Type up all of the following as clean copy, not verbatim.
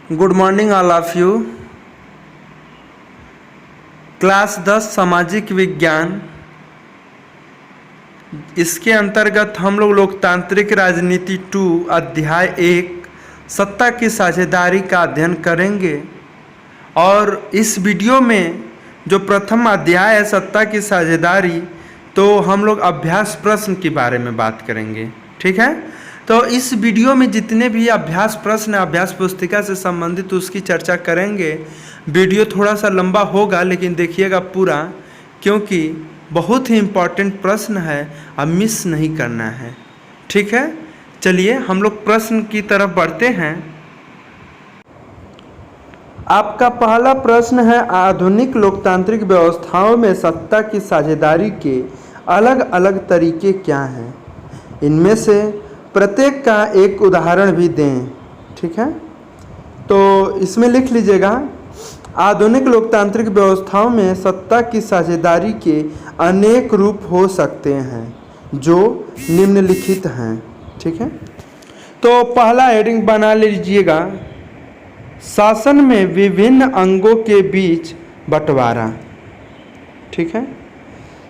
Good morning all of you. Class 10 सामाजिक विज्ञान, इसके अंतर्गत हम लोग लोकतांत्रिक राजनीति 2 अध्याय 1 सत्ता की साझेदारी का अध्ययन करेंगे। और इस वीडियो में जो प्रथम अध्याय है सत्ता की साझेदारी, तो हम लोग अभ्यास प्रश्न के बारे में बात करेंगे। ठीक है, तो इस वीडियो में जितने भी अभ्यास प्रश्न अभ्यास पुस्तिका से संबंधित उसकी चर्चा करेंगे। वीडियो थोड़ा सा लंबा होगा लेकिन देखिएगा पूरा, क्योंकि बहुत ही इम्पोर्टेंट प्रश्न है, अब मिस नहीं करना है। ठीक है, चलिए हम लोग प्रश्न की तरफ बढ़ते हैं। आपका पहला प्रश्न है, आधुनिक लोकतांत्रिक व्यवस्थाओं में सत्ता की साझेदारी के अलग अलग तरीके क्या हैं? इनमें से प्रत्येक का एक उदाहरण भी दें। ठीक है, तो इसमें लिख लीजिएगा, आधुनिक लोकतांत्रिक व्यवस्थाओं में सत्ता की साझेदारी के अनेक रूप हो सकते हैं जो निम्नलिखित हैं। ठीक है, तो पहला हेडिंग बना लीजिएगा, शासन में विभिन्न अंगों के बीच बंटवारा। ठीक है,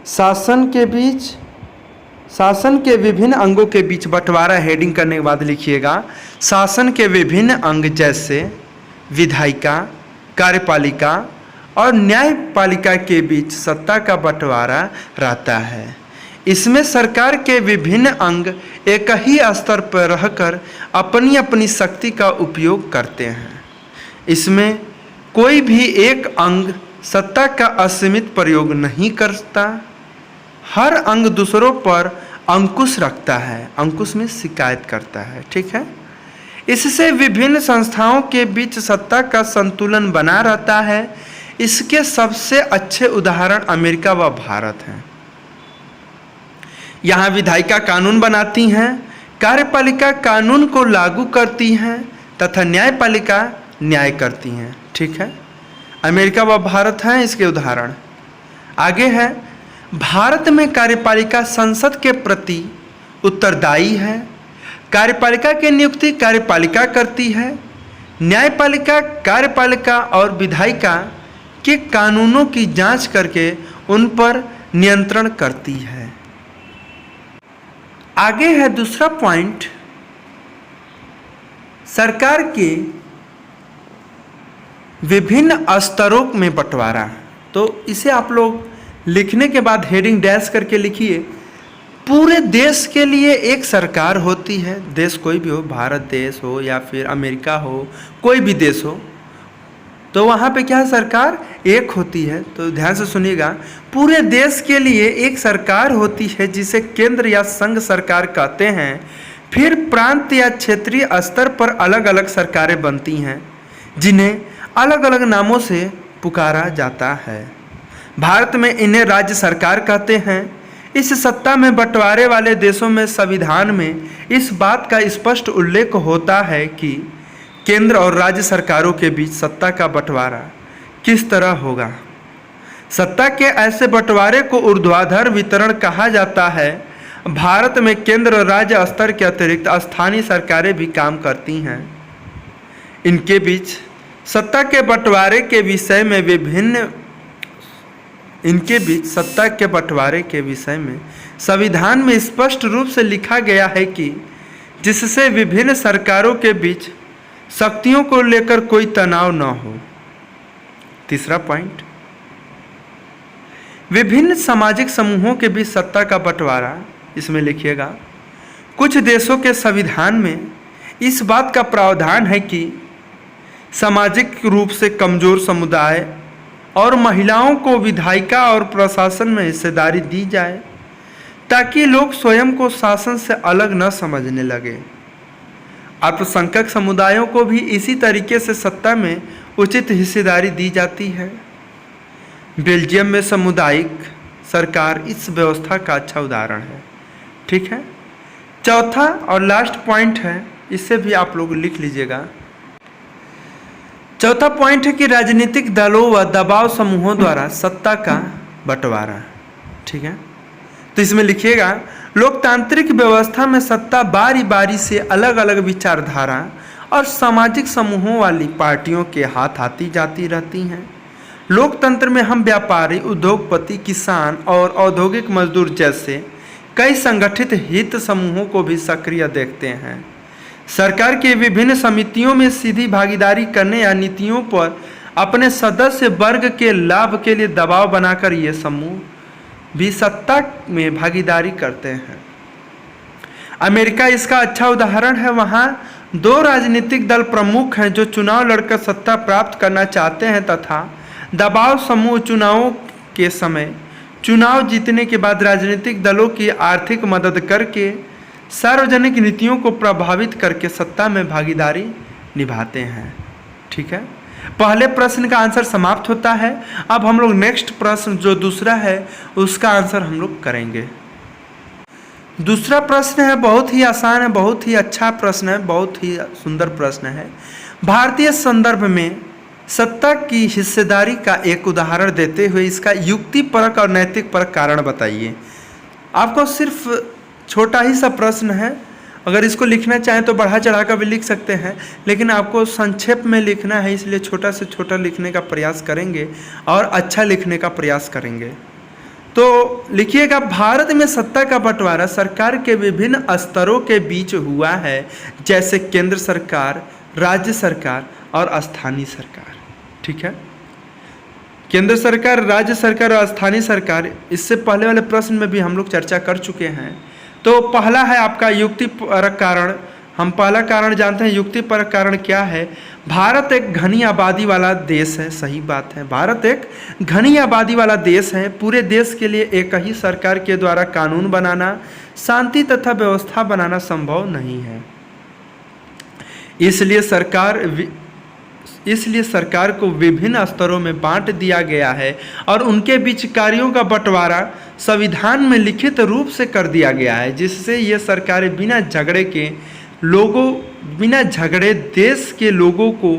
शासन के विभिन्न अंगों के बीच बंटवारा हेडिंग करने के बाद लिखिएगा, शासन के विभिन्न अंग जैसे विधायिका, कार्यपालिका और न्यायपालिका के बीच सत्ता का बंटवारा रहता है। इसमें सरकार के विभिन्न अंग एक ही स्तर पर रहकर अपनी अपनी शक्ति का उपयोग करते हैं। इसमें कोई भी एक अंग सत्ता का असीमित प्रयोग नहीं करता। हर अंग दूसरों पर अंकुश रखता है, अंकुश में शिकायत करता है। ठीक है, इससे विभिन्न संस्थाओं के बीच सत्ता का संतुलन बना रहता है। इसके सबसे अच्छे उदाहरण अमेरिका व भारत हैं। यहाँ विधायिका कानून बनाती हैं, कार्यपालिका कानून को लागू करती हैं तथा न्यायपालिका न्याय करती हैं। ठीक है, अमेरिका व भारत हैं इसके उदाहरण। आगे है, भारत में कार्यपालिका संसद के प्रति उत्तरदायी है। कार्यपालिका की नियुक्ति कार्यपालिका करती है। न्यायपालिका कार्यपालिका और विधायिका के कानूनों की जांच करके उन पर नियंत्रण करती है। आगे है दूसरा पॉइंट, सरकार के विभिन्न स्तरों में बंटवारा। तो इसे आप लोग लिखने के बाद हेडिंग डैश करके लिखिए, पूरे देश के लिए एक सरकार होती है। देश कोई भी हो, भारत देश हो या फिर अमेरिका हो, कोई भी देश हो, तो वहाँ पे क्या है, सरकार एक होती है। तो ध्यान से सुनिएगा, पूरे देश के लिए एक सरकार होती है जिसे केंद्र या संघ सरकार कहते हैं। फिर प्रांत या क्षेत्रीय स्तर पर अलग अलग सरकारें बनती हैं जिन्हें अलग अलग नामों से पुकारा जाता है। भारत में इन्हें राज्य सरकार कहते हैं। इस सत्ता में बंटवारे वाले देशों में संविधान में इस बात का स्पष्ट उल्लेख होता है कि केंद्र और राज्य सरकारों के बीच सत्ता का बंटवारा किस तरह होगा। सत्ता के ऐसे बंटवारे को ऊर्ध्वाधर वितरण कहा जाता है। भारत में केंद्र और राज्य स्तर के अतिरिक्त स्थानीय सरकारें भी काम करती हैं। इनके बीच सत्ता के बंटवारे के विषय में संविधान में स्पष्ट रूप से लिखा गया है कि जिससे विभिन्न सरकारों के बीच शक्तियों को लेकर कोई तनाव न हो। तीसरा पॉइंट, विभिन्न सामाजिक समूहों के बीच सत्ता का बंटवारा। इसमें लिखिएगा, कुछ देशों के संविधान में इस बात का प्रावधान है कि सामाजिक रूप से कमजोर समुदाय और महिलाओं को विधायिका और प्रशासन में हिस्सेदारी दी जाए ताकि लोग स्वयं को शासन से अलग न समझने लगे। अल्पसंख्यक समुदायों को भी इसी तरीके से सत्ता में उचित हिस्सेदारी दी जाती है। बेल्जियम में सामुदायिक सरकार इस व्यवस्था का अच्छा उदाहरण है। ठीक है, चौथा और लास्ट पॉइंट है, इसे भी आप लोग लिख लीजिएगा। चौथा पॉइंट है कि राजनीतिक दलों व दबाव समूहों द्वारा सत्ता का बंटवारा। ठीक है, तो इसमें लिखिएगा, लोकतांत्रिक व्यवस्था में सत्ता बारी बारी से अलग अलग विचारधारा और सामाजिक समूहों वाली पार्टियों के हाथ आती जाती रहती हैं। लोकतंत्र में हम व्यापारी, उद्योगपति, किसान और औद्योगिक मजदूर जैसे कई संगठित हित समूहों को भी सक्रिय देखते हैं। सरकार की विभिन्न समितियों में सीधी भागीदारी करने या नीतियों पर अपने सदस्य वर्ग के लाभ के लिए दबाव बनाकर ये समूह भी सत्ता में भागीदारी करते हैं। अमेरिका इसका अच्छा उदाहरण है। वहाँ 2 राजनीतिक दल प्रमुख हैं जो चुनाव लड़कर सत्ता प्राप्त करना चाहते हैं तथा दबाव समूह चुनावों के समय चुनाव जीतने के बाद राजनीतिक दलों की आर्थिक मदद करके सार्वजनिक नीतियों को प्रभावित करके सत्ता में भागीदारी निभाते हैं। ठीक है, पहले प्रश्न का आंसर समाप्त होता है। अब हम लोग नेक्स्ट प्रश्न जो दूसरा है उसका आंसर हम लोग करेंगे। दूसरा प्रश्न है, बहुत ही आसान है, बहुत ही अच्छा प्रश्न है, बहुत ही सुंदर प्रश्न है। भारतीय संदर्भ में सत्ता की हिस्सेदारी का एक उदाहरण देते हुए इसका युक्तिपरक और नैतिकपरक कारण बताइए। आपको सिर्फ छोटा ही सा प्रश्न है, अगर इसको लिखना चाहें तो बढ़ा चढ़ा कर भी लिख सकते हैं, लेकिन आपको संक्षेप में लिखना है इसलिए छोटा से छोटा लिखने का प्रयास करेंगे और अच्छा लिखने का प्रयास करेंगे। तो लिखिएगा, भारत में सत्ता का बंटवारा सरकार के विभिन्न स्तरों के बीच हुआ है, जैसे केंद्र सरकार, राज्य सरकार और स्थानीय सरकार। ठीक है, केंद्र सरकार, राज्य सरकार और स्थानीय सरकार, इससे पहले वाले प्रश्न में भी हम लोग चर्चा कर चुके हैं। तो पहला है आपका युक्तिपरक कारण। हम पहला कारण जानते हैं। युक्तिपरक कारण क्या है? भारत एक घनी आबादी वाला देश है। सही बात है, भारत एक घनी आबादी वाला देश है। पूरे देश के लिए एक ही सरकार के द्वारा कानून बनाना, शांति तथा व्यवस्था बनाना संभव नहीं है। इसलिए सरकार को विभिन्न स्तरों में बांट दिया गया है और उनके बीच कार्यों का बंटवारा संविधान में लिखित रूप से कर दिया गया है, जिससे ये सरकारें बिना झगड़े देश के लोगों को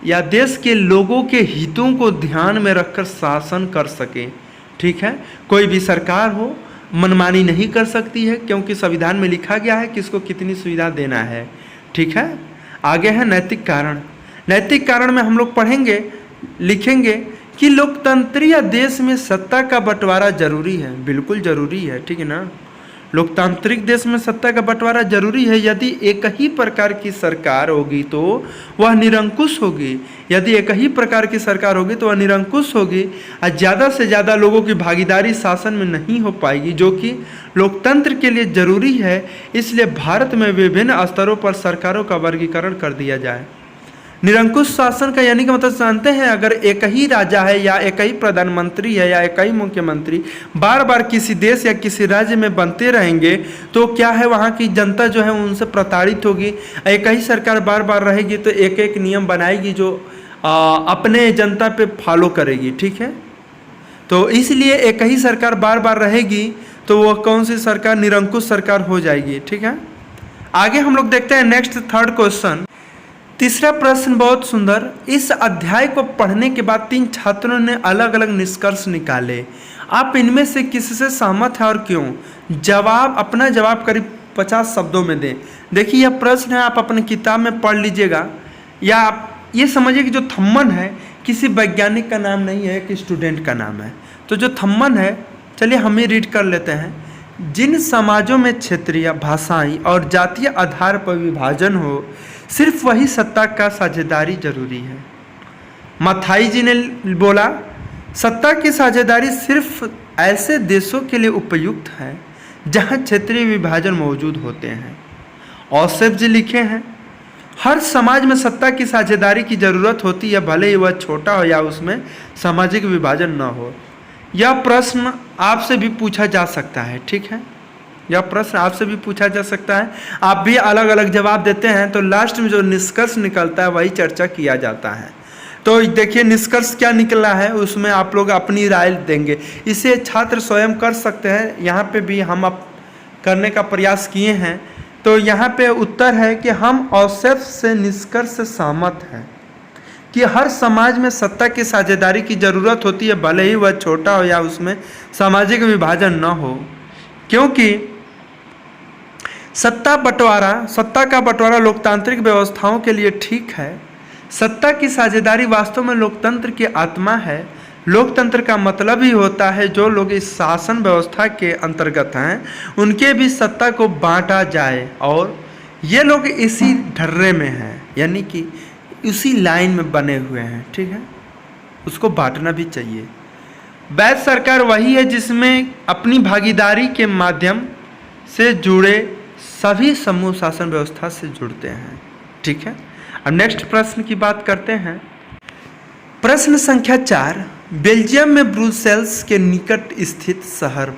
या देश के लोगों के हितों को ध्यान में रखकर शासन कर सके। ठीक है, कोई भी सरकार हो मनमानी नहीं कर सकती है, क्योंकि संविधान में लिखा गया है किसको कितनी सुविधा देना है। ठीक है, आगे है नैतिक कारण। नैतिक कारण में हम लोग पढ़ेंगे, लिखेंगे कि लोकतंत्रीय देश में सत्ता का बंटवारा जरूरी है। बिल्कुल जरूरी है, ठीक है ना। लोकतांत्रिक देश में सत्ता का बंटवारा जरूरी है। यदि एक ही प्रकार की सरकार होगी तो वह निरंकुश होगी। यदि एक ही प्रकार की सरकार होगी तो वह निरंकुश होगी और ज़्यादा से ज़्यादा लोगों की भागीदारी शासन में नहीं हो पाएगी, जो कि लोकतंत्र के लिए जरूरी है। इसलिए भारत में विभिन्न स्तरों पर सरकारों का वर्गीकरण कर दिया जाए। निरंकुश शासन का यानी कि मतलब जानते हैं, अगर एक ही राजा है या एक ही प्रधानमंत्री है या एक ही मुख्यमंत्री बार बार किसी देश या किसी राज्य में बनते रहेंगे तो क्या है, वहाँ की जनता जो है उनसे प्रताड़ित होगी। एक ही सरकार बार बार रहेगी तो एक एक नियम बनाएगी जो अपने जनता पे फॉलो करेगी। ठीक है, तो इसलिए एक ही सरकार बार बार रहेगी तो वह कौन सी सरकार? निरंकुश सरकार हो जाएगी। ठीक है, आगे हम लोग देखते हैं नेक्स्ट थर्ड क्वेश्चन। तीसरा प्रश्न बहुत सुंदर। इस अध्याय को पढ़ने के बाद 3 छात्रों ने अलग अलग निष्कर्ष निकाले। आप इनमें से किससे सहमत हैं और क्यों? अपना जवाब करीब 50 शब्दों में दें। देखिए यह प्रश्न है, आप अपनी किताब में पढ़ लीजिएगा, या आप ये समझिए कि जो थम्मन है किसी वैज्ञानिक का नाम नहीं है, एक स्टूडेंट का नाम है। तो जो थम्मन है, चलिए हम ही रीड कर लेते हैं। जिन समाजों में क्षेत्रीय, भाषाई और जातीय आधार पर विभाजन हो, सिर्फ वही सत्ता का साझेदारी जरूरी है। मथाई जी ने बोला, सत्ता की साझेदारी सिर्फ ऐसे देशों के लिए उपयुक्त है जहां क्षेत्रीय विभाजन मौजूद होते हैं। औसेफ जी लिखे हैं, हर समाज में सत्ता की साझेदारी की जरूरत होती है, भले ही वह छोटा हो या उसमें सामाजिक विभाजन न हो। यह प्रश्न आपसे भी पूछा जा सकता है। ठीक है, यह प्रश्न आपसे भी पूछा जा सकता है। आप भी अलग अलग जवाब देते हैं तो लास्ट में जो निष्कर्ष निकलता है वही चर्चा किया जाता है। तो देखिए निष्कर्ष क्या निकला है, उसमें आप लोग अपनी राय देंगे। इसे छात्र स्वयं कर सकते हैं, यहाँ पे भी हम करने का प्रयास किए हैं। तो यहाँ पे उत्तर है कि हम औसेफ से निष्कर्ष से सहमत हैं कि हर समाज में सत्ता की साझेदारी की जरूरत होती है, भले ही वह छोटा हो या उसमें सामाजिक विभाजन न हो, क्योंकि सत्ता का बंटवारा लोकतांत्रिक व्यवस्थाओं के लिए ठीक है। सत्ता की साझेदारी वास्तव में लोकतंत्र की आत्मा है। लोकतंत्र का मतलब ही होता है जो लोग इस शासन व्यवस्था के अंतर्गत हैं उनके भी सत्ता को बांटा जाए, और ये लोग इसी ढर्रे में हैं, यानी कि उसी लाइन में बने हुए हैं, ठीक है, उसको बांटना भी चाहिए। वैध सरकार वही है जिसमें अपनी भागीदारी के माध्यम से जुड़े सभी समूह शासन व्यवस्था से जुड़ते हैं, ठीक है। अब नेक्स्ट प्रश्न की बात करते हैं। प्रश्न संख्या 4, बेल्जियम में ब्रुसेल्स के निकट स्थित शहर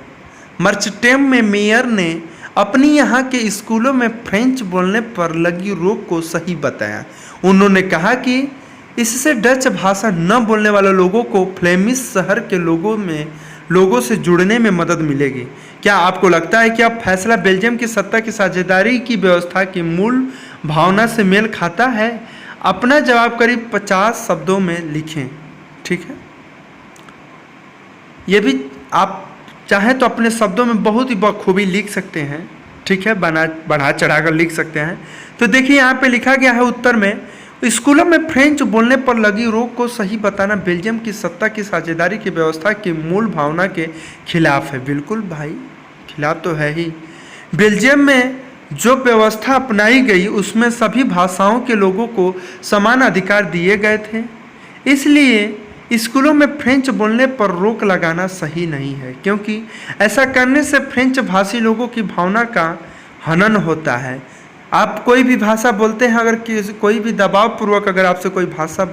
मर्चटेम में मेयर ने अपनी यहाँ के स्कूलों में फ्रेंच बोलने पर लगी रोक को सही बताया। उन्होंने कहा कि इससे डच भाषा न बोलने वाले लोगों को फ्लेमिश शहर के लोगों से जुड़ने में मदद मिलेगी। क्या आपको लगता है कि अब फैसला बेल्जियम की सत्ता की साझेदारी की व्यवस्था की मूल भावना से मेल खाता है? अपना जवाब करीब 50 शब्दों में लिखें, ठीक है। ये भी आप चाहें तो अपने शब्दों में बहुत ही बखूबी लिख सकते हैं, ठीक है, बढ़ा चढ़ाकर लिख सकते हैं। तो देखिए यहाँ पे लिखा गया है उत्तर में, स्कूलों में फ्रेंच बोलने पर लगी रोक को सही बताना बेल्जियम की सत्ता की साझेदारी की व्यवस्था की मूल भावना के खिलाफ है। बिल्कुल भाई, खिलाफ तो है ही। बेल्जियम में जो व्यवस्था अपनाई गई उसमें सभी भाषाओं के लोगों को समान अधिकार दिए गए थे, इसलिए स्कूलों में फ्रेंच बोलने पर रोक लगाना सही नहीं है, क्योंकि ऐसा करने से फ्रेंच भाषी लोगों की भावना का हनन होता है। आप कोई भी भाषा बोलते हैं, अगर कोई भी दबाव पूर्वक अगर आपसे कोई भाषा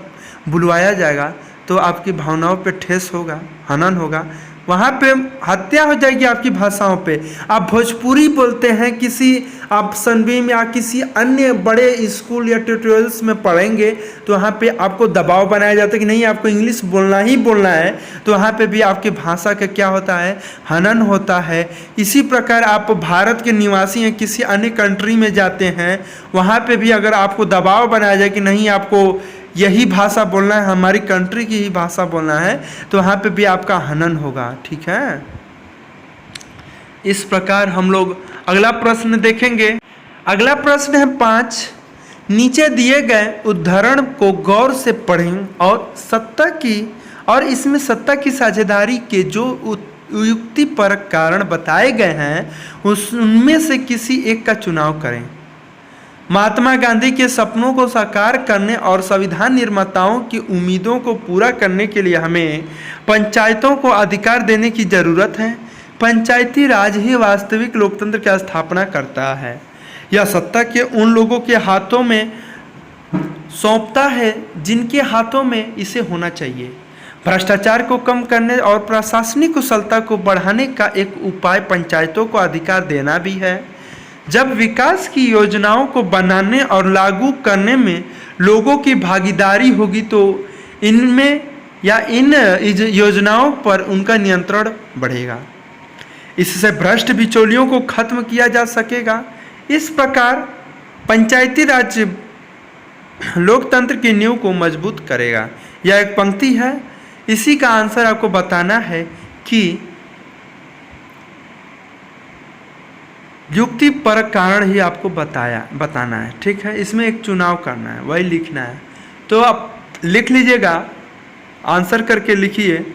बुलवाया जाएगा तो आपकी भावनाओं पे ठेस होगा, हनन होगा, वहाँ पे हत्या हो जाएगी आपकी भाषाओं पे। आप भोजपुरी बोलते हैं, किसी आप सनबीम या किसी अन्य बड़े स्कूल या ट्यूटोरियल्स में पढ़ेंगे तो वहाँ पे आपको दबाव बनाया जाता है कि नहीं आपको इंग्लिश बोलना ही बोलना है, तो वहाँ पे भी आपकी भाषा का क्या होता है, हनन होता है। इसी प्रकार आप भारत के निवासी हैं, किसी अन्य कंट्री में जाते हैं, वहाँ पे भी अगर आपको दबाव बनाया जाए कि नहीं आपको यही भाषा बोलना है, हमारी कंट्री की ही भाषा बोलना है, तो वहाँ पे भी आपका हनन होगा, ठीक है। इस प्रकार हम लोग अगला प्रश्न देखेंगे। अगला प्रश्न है 5, नीचे दिए गए उदाहरण को गौर से पढ़ें और इसमें सत्ता की साझेदारी के जो युक्तिपरक कारण बताए गए हैं उनमें से किसी एक का चुनाव करें। महात्मा गांधी के सपनों को साकार करने और संविधान निर्माताओं की उम्मीदों को पूरा करने के लिए हमें पंचायतों को अधिकार देने की ज़रूरत है। पंचायती राज ही वास्तविक लोकतंत्र की स्थापना करता है। यह सत्ता के उन लोगों के हाथों में सौंपता है जिनके हाथों में इसे होना चाहिए। भ्रष्टाचार को कम करने और प्रशासनिक कुशलता को बढ़ाने का एक उपाय पंचायतों को अधिकार देना भी है। जब विकास की योजनाओं को बनाने और लागू करने में लोगों की भागीदारी होगी तो इनमें या इन योजनाओं पर उनका नियंत्रण बढ़ेगा। इससे भ्रष्ट बिचौलियों को खत्म किया जा सकेगा। इस प्रकार पंचायती राज लोकतंत्र की नींव को मजबूत करेगा। यह एक पंक्ति है, इसी का आंसर आपको बताना है कि युक्ति पर कारण ही आपको बताना है, ठीक है। इसमें एक चुनाव करना है, वही लिखना है। तो आप लिख लीजिएगा, आंसर करके लिखिए।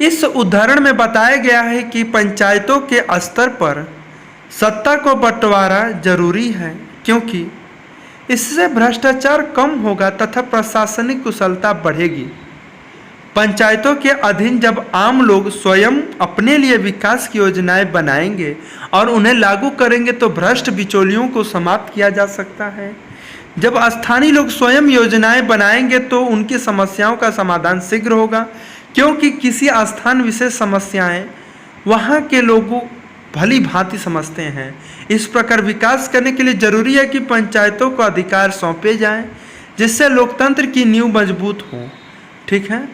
इस उदाहरण में बताया गया है कि पंचायतों के स्तर पर सत्ता को बंटवारा जरूरी है, क्योंकि इससे भ्रष्टाचार कम होगा तथा प्रशासनिक कुशलता बढ़ेगी। पंचायतों के अधीन जब आम लोग स्वयं अपने लिए विकास की योजनाएं बनाएंगे और उन्हें लागू करेंगे तो भ्रष्ट बिचौलियों को समाप्त किया जा सकता है। जब स्थानीय लोग स्वयं योजनाएं बनाएंगे तो उनकी समस्याओं का समाधान शीघ्र होगा, क्योंकि किसी स्थान विशेष समस्याएं वहां के लोगों भली भांति समझते हैं। इस प्रकार विकास करने के लिए जरूरी है कि पंचायतों को अधिकार सौंपे जाएं, जिससे लोकतंत्र की नींव मजबूत हो, ठीक है।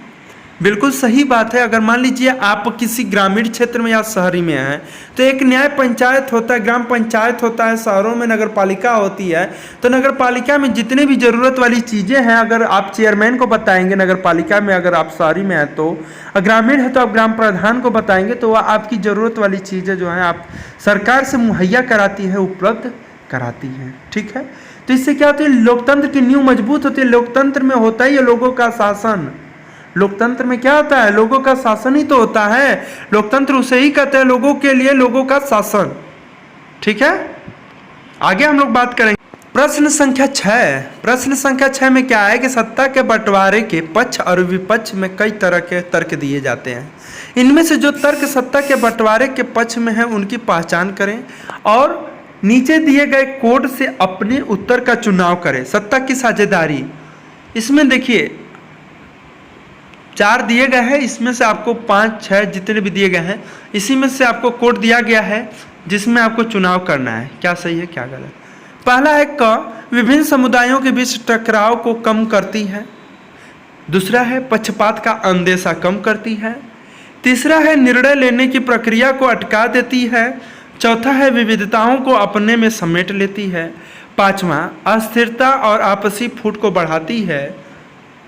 बिल्कुल सही बात है। अगर मान लीजिए आप किसी ग्रामीण क्षेत्र में या शहरी में हैं तो एक न्याय पंचायत होता है, ग्राम पंचायत होता है, शहरों में नगर पालिका होती है। तो नगर पालिका में जितने भी ज़रूरत वाली चीज़ें हैं अगर आप चेयरमैन को बताएंगे नगर पालिका में, अगर आप शहरी में हैं तो, ग्रामीण है तो आप ग्राम प्रधान को बताएंगे तो वह आपकी ज़रूरत वाली चीज़ें जो हैं आप सरकार से मुहैया कराती है, उपलब्ध कराती हैं। ठीक है, तो इससे क्या होता है, लोकतंत्र की नींव मजबूत होती है। लोकतंत्र में होता ही है लोगों का शासन। लोकतंत्र में क्या होता है, लोगों का शासन ही तो होता है। लोकतंत्र उसे ही कहते हैं, लोगों के लिए लोगों का शासन। ठीक है, आगे हम लोग बात करेंगे। प्रश्न संख्या 6। प्रश्न संख्या 6 में क्या है कि सत्ता के बंटवारे के पक्ष और विपक्ष में कई तरह के तर्क दिए जाते हैं। इनमें से जो तर्क सत्ता के बंटवारे के पक्ष में है उनकी पहचान करें और नीचे दिए गए कोड से अपने उत्तर का चुनाव करें। सत्ता की साझेदारी, इसमें देखिए 4 दिए गए हैं, इसमें से आपको 5, 6 जितने भी दिए गए हैं इसी में से आपको कोड दिया गया है जिसमें आपको चुनाव करना है, क्या सही है क्या गलत। पहला है क, विभिन्न समुदायों के बीच टकराव को कम करती है। दूसरा है पक्षपात का अंदेशा कम करती है। तीसरा है निर्णय लेने की प्रक्रिया को अटका देती है। चौथा है विविधताओं को अपने में समेट लेती है। पांचवा अस्थिरता और आपसी फूट को बढ़ाती है।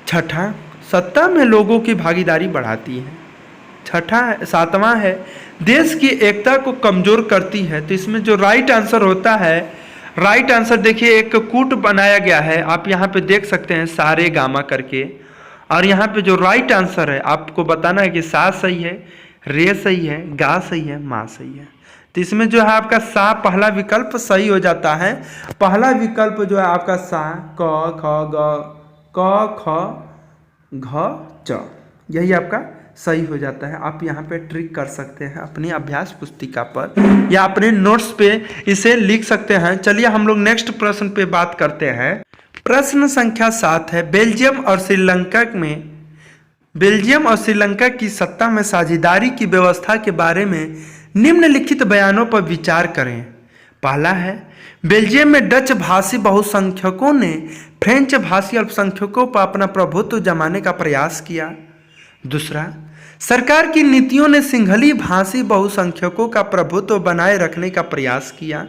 छठा सत्ता में लोगों की भागीदारी बढ़ाती है। सातवां है देश की एकता को कमजोर करती है। तो इसमें जो राइट आंसर होता है, राइट आंसर देखिए एक कूट बनाया गया है, आप यहाँ पे देख सकते हैं सारे गामा करके, और यहाँ पे जो राइट आंसर है आपको बताना है कि सा सही है, रे सही है, गा सही है, मा सही है। तो इसमें जो है आपका सा पहला विकल्प सही हो जाता है। पहला विकल्प जो है आपका सा, क, ख, ग, क, ख, घ, च, यही आपका सही हो जाता है। आप यहाँ पे ट्रिक कर सकते हैं अपनी अभ्यास पुस्तिका पर या अपने नोट्स पे इसे लिख सकते हैं। चलिए हम लोग नेक्स्ट प्रश्न पे बात करते हैं। प्रश्न संख्या 7 है बेल्जियम और श्रीलंका की सत्ता में साझेदारी की व्यवस्था के बारे में निम्नलिखित बयानों पर विचार करें। पहला है बेल्जियम में डच भाषी बहुसंख्यकों ने फ्रेंच भाषी अल्पसंख्यकों पर अपना प्रभुत्व जमाने का प्रयास किया। दूसरा, सरकार की नीतियों ने सिंहली भाषी बहुसंख्यकों का प्रभुत्व बनाए रखने का प्रयास किया।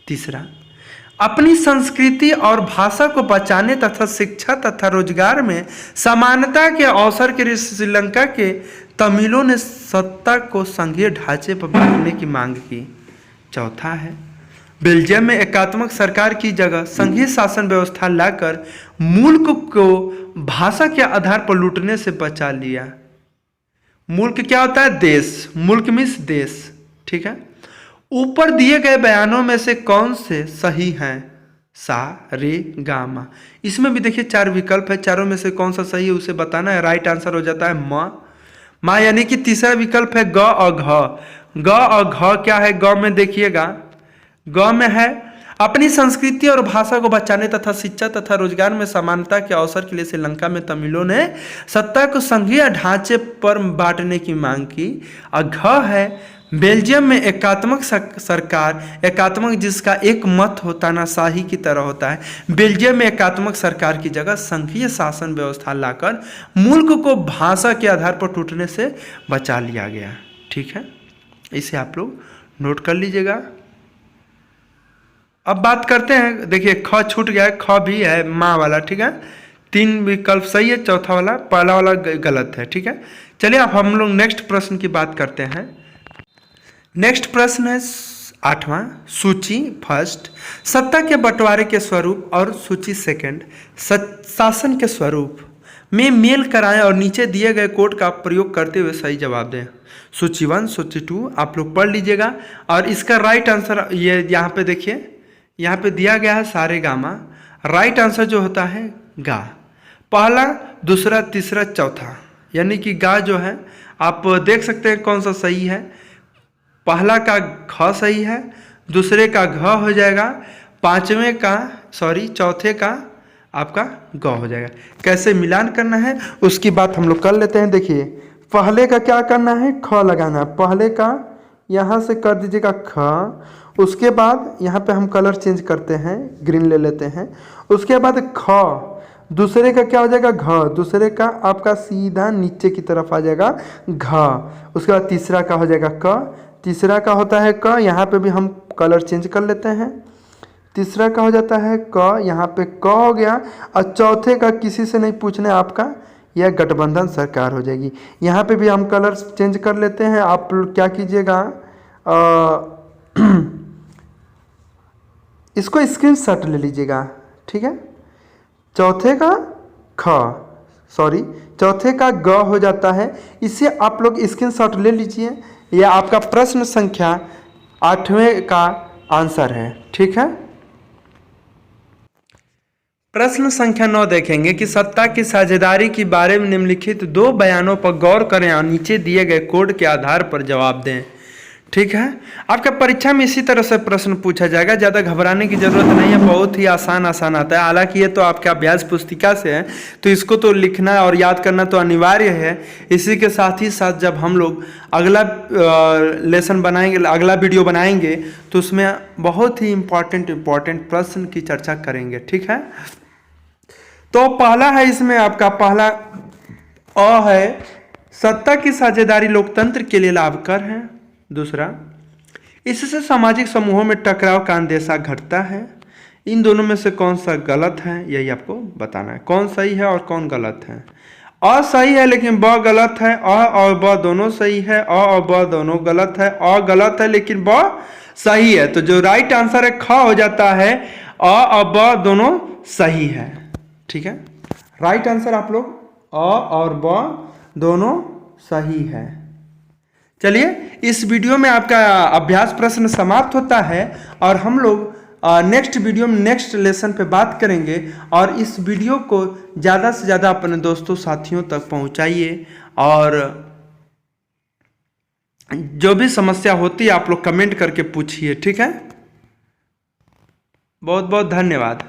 तीसरा, अपनी संस्कृति और भाषा को बचाने तथा शिक्षा तथा रोजगार में समानता के अवसर के लिए श्रीलंका के तमिलों ने सत्ता को संघीय ढांचे पर बांटने की मांग की। चौथा है बेल्जियम में एकात्मक सरकार की जगह संघीय शासन व्यवस्था लाकर मुल्क को भाषा के आधार पर लूटने से बचा लिया। मुल्क क्या होता है, देश, मुल्क मीन्स देश। ठीक है, ऊपर दिए गए बयानों में से कौन से सही हैं, सा, रे, गा, मा। इसमें भी देखिए 4 विकल्प है, चारों में से कौन सा सही है उसे बताना है। राइट आंसर हो जाता है मा, यानी कि तीसरा विकल्प है ग और घ। ग और घ क्या है, ग में देखिएगा, ग में है अपनी संस्कृति और भाषा को बचाने तथा शिक्षा तथा रोजगार में समानता के अवसर के लिए श्रीलंका में तमिलों ने सत्ता को संघीय ढांचे पर बांटने की मांग की। और घ है बेल्जियम में एकात्मक सरकार, एकात्मक जिसका एक मत होता ना शाही की तरह होता है, बेल्जियम में एकात्मक सरकार की जगह संघीय शासन व्यवस्था लाकर मुल्क को भाषा के आधार पर टूटने से बचा लिया गया। ठीक है, इसे आप लोग नोट कर लीजिएगा। अब बात करते हैं, देखिए ख छूट गया है, ख भी है माँ वाला। ठीक है, 3 विकल्प सही है, चौथा वाला, पहला वाला गलत है। ठीक है, चलिए अब हम लोग नेक्स्ट प्रश्न की बात करते हैं। नेक्स्ट प्रश्न है 8वां, सूची फर्स्ट सत्ता के बंटवारे के स्वरूप और सूची सेकंड शासन के स्वरूप में मेल कराएं और नीचे दिए गए कोड का प्रयोग करते हुए सही जवाब दें। सूची 1, सूची 2 आप लोग पढ़ लीजिएगा और इसका राइट आंसर ये यहाँ पे देखिए, यहाँ पे दिया गया है सारे गामा। राइट आंसर जो होता है गा, पहला, दूसरा, तीसरा, चौथा, यानी कि गा जो है आप देख सकते हैं कौन सा सही है। पहला का ख सही है, दूसरे का घ हो जाएगा, चौथे का आपका ग हो जाएगा। कैसे मिलान करना है उसकी बात हम लोग कर लेते हैं। देखिए पहले का क्या करना है, ख लगाना है, पहले का यहाँ से कर दीजिएगा ख, उसके बाद यहाँ पे हम कलर चेंज करते हैं, ग्रीन ले लेते हैं, उसके बाद ख, दूसरे का क्या हो जाएगा घ, दूसरे का आपका सीधा नीचे की तरफ आ जाएगा घ। उसके बाद तीसरा का हो जाएगा क, तीसरा का होता है क, यहाँ पे भी हम कलर चेंज कर लेते हैं। तीसरा का हो जाता है क, यहाँ पे क हो गया। और चौथे का किसी से नहीं पूछना है आपका, यह गठबंधन सरकार हो जाएगी। यहाँ पे भी हम कलर चेंज कर लेते हैं। आप क्या कीजिएगा, इसको स्क्रीनशॉट ले लीजिएगा, ठीक है। चौथे का चौथे का ग हो जाता है, इसे आप लोग स्क्रीनशॉट ले लीजिए। यह आपका प्रश्न संख्या 8वें का आंसर है, ठीक है। प्रश्न संख्या 9 देखेंगे कि सत्ता की साझेदारी के बारे में निम्नलिखित 2 बयानों पर गौर करें और नीचे दिए गए कोड के आधार पर जवाब दें, ठीक है। आपका परीक्षा में इसी तरह से प्रश्न पूछा जाएगा, ज़्यादा घबराने की जरूरत नहीं है, बहुत ही आसान आता है। हालांकि ये तो आपके अभ्यास पुस्तिका से है, तो इसको तो लिखना और याद करना तो अनिवार्य है। इसी के साथ ही साथ जब हम लोग अगला लेसन बनाएंगे, अगला वीडियो बनाएंगे, तो उसमें बहुत ही इम्पॉर्टेंट प्रश्न की चर्चा करेंगे, ठीक है। तो पहला है, इसमें आपका पहला अ है, सत्ता की साझेदारी लोकतंत्र के लिए लाभकर है। दूसरा, इससे सामाजिक समूहों में टकराव का अंदेशा घटता है। इन दोनों में से कौन सा गलत है, यही आपको बताना है, कौन सही है और कौन गलत है। अ सही है लेकिन ब गलत है, अ और ब दोनों सही है, अ और ब दोनों गलत है, अ गलत है लेकिन ब सही है। तो जो राइट आंसर है ख हो जाता है, अ और ब दोनों सही है, ठीक है। राइट आंसर आप लोग अ और ब दोनों सही है। चलिए, इस वीडियो में आपका अभ्यास प्रश्न समाप्त होता है और हम लोग नेक्स्ट वीडियो में नेक्स्ट लेसन पे बात करेंगे। और इस वीडियो को ज़्यादा से ज़्यादा अपने दोस्तों साथियों तक पहुंचाइए, और जो भी समस्या होती है आप लोग कमेंट करके पूछिए, ठीक है। बहुत बहुत धन्यवाद।